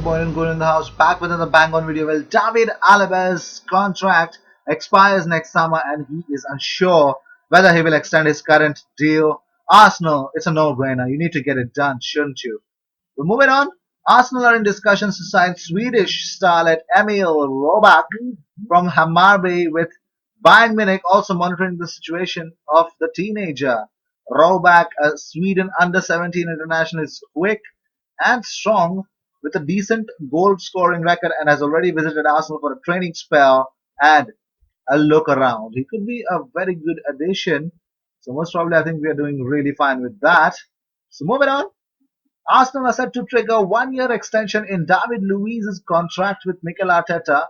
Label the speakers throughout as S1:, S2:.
S1: Point and Goal in the house, back with another bang on video. Well, David Alaba's contract expires next summer and he is unsure whether he will extend his current deal. Arsenal, it's a no-brainer. You need to get it done, shouldn't you? But moving on, Arsenal are in discussions to sign Swedish starlet Emil Robach from Hammarby, with Bayern Munich also monitoring the situation of the teenager. Robach, a Sweden under-17 international, is quick and strong with a decent goal scoring record and has already visited Arsenal for a training spell and a look around. He could be a very good addition. So most probably I think we are doing really fine with that. So moving on. Arsenal are set to trigger 1 year extension in David Luiz's contract with Mikel Arteta.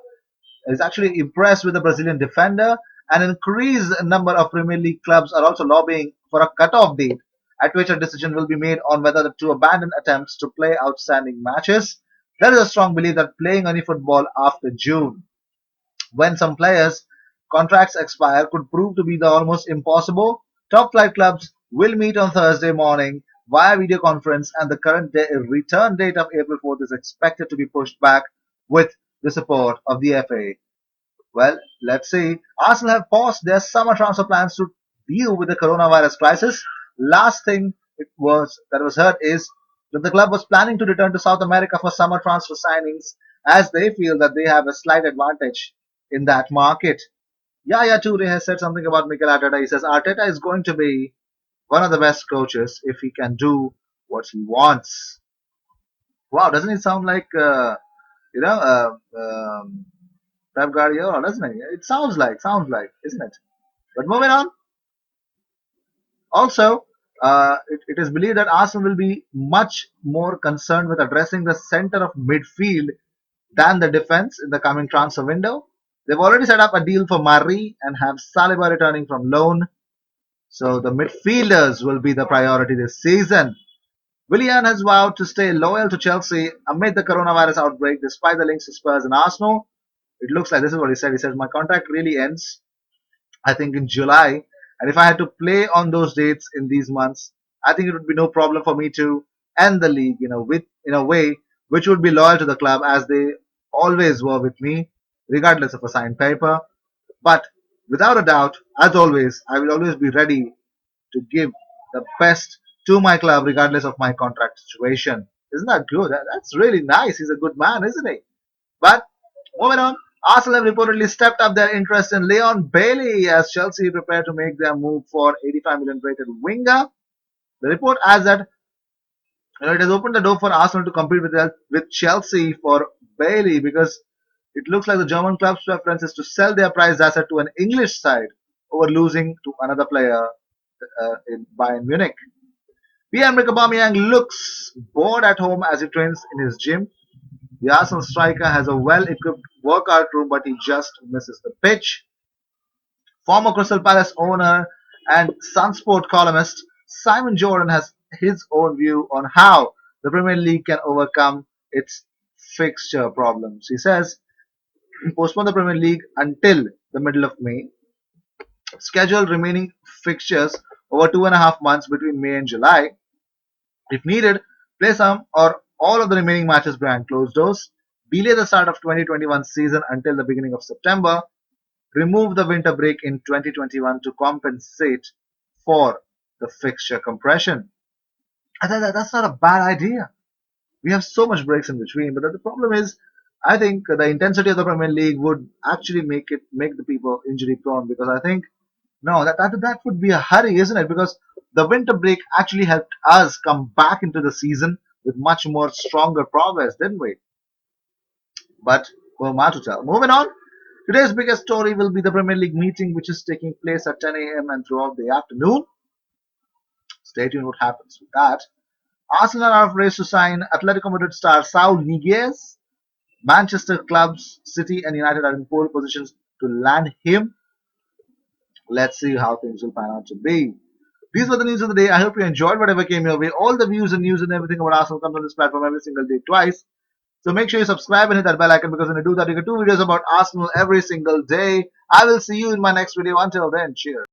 S1: Is actually impressed with the Brazilian defender. An increased number of Premier League clubs are also lobbying for a cut-off date at which a decision will be made on whether to abandon attempts to play outstanding matches. There is a strong belief that playing any football after June, when some players' contracts expire, could prove to be the almost impossible. Top flight clubs will meet on Thursday morning via video conference, and the current return date of April 4th is expected to be pushed back with the support of the FA. Well, let's see. Arsenal have paused their summer transfer plans to deal with the coronavirus crisis. Last thing it was that was heard is that the club was planning to return to South America for summer transfer signings, as they feel that they have a slight advantage in that market. Yaya Toure has said something about Mikel Arteta. He says Arteta is going to be one of the best coaches if he can do what he wants. Wow, doesn't it sound like you know Pep Guardiola, doesn't it? It sounds like, isn't it? But moving on. Also, it is believed that Arsenal will be much more concerned with addressing the center of midfield than the defense in the coming transfer window. They've already set up a deal for Marie and have Saliba returning from loan. So the midfielders will be the priority this season. Willian has vowed to stay loyal to Chelsea amid the coronavirus outbreak, despite the links to Spurs and Arsenal. It looks like this is what he said. He says, my contract really ends, I think, in July. And if I had to play on those dates in these months, I think it would be no problem for me to end the league, in a way which would be loyal to the club as they always were with me, regardless of a signed paper. But without a doubt, as always, I will always be ready to give the best to my club, regardless of my contract situation. Isn't that good? That's really nice. He's a good man, isn't he? But moving on, Arsenal have reportedly stepped up their interest in Leon Bailey as Chelsea prepare to make their move for 85 million rated winger. The report adds that it has opened the door for Arsenal to compete with Chelsea for Bailey, because it looks like the German club's preference is to sell their prized asset to an English side over losing to another player in Bayern Munich. Pierre-Emerick Aubameyang looks bored at home as he trains in his gym. The Arsenal striker has a well-equipped workout room, but he just misses the pitch. Former Crystal Palace owner and Sunsport columnist Simon Jordan has his own view on how the Premier League can overcome its fixture problems. He says, postpone the Premier League until the middle of May, schedule remaining fixtures over 2.5 months between May and July. If needed, play some or all of the remaining matches behind closed doors, delay the start of 2021 season until the beginning of September, remove the winter break in 2021 to compensate for the fixture compression. I think that's not a bad idea. We have so much breaks in between, but the problem is, I think the intensity of the Premier League would actually make the people injury prone, because I think no, that would be a hurry, isn't it? Because the winter break actually helped us come back into the season with much more stronger progress, didn't we? But who am I to tell? Moving on. Today's biggest story will be the Premier League meeting, which is taking place at 10 a.m. and throughout the afternoon. Stay tuned what happens with that. Arsenal are race to sign Atletico Madrid star Saul Niguez. Manchester clubs, City and United are in pole positions to land him. Let's see how things will pan out to be. These were the news of the day. I hope you enjoyed whatever came your way. All the views and news and everything about Arsenal comes on this platform every single day twice. So make sure you subscribe and hit that bell icon, because when you do that, you get 2 videos about Arsenal every single day. I will see you in my next video. Until then, cheers.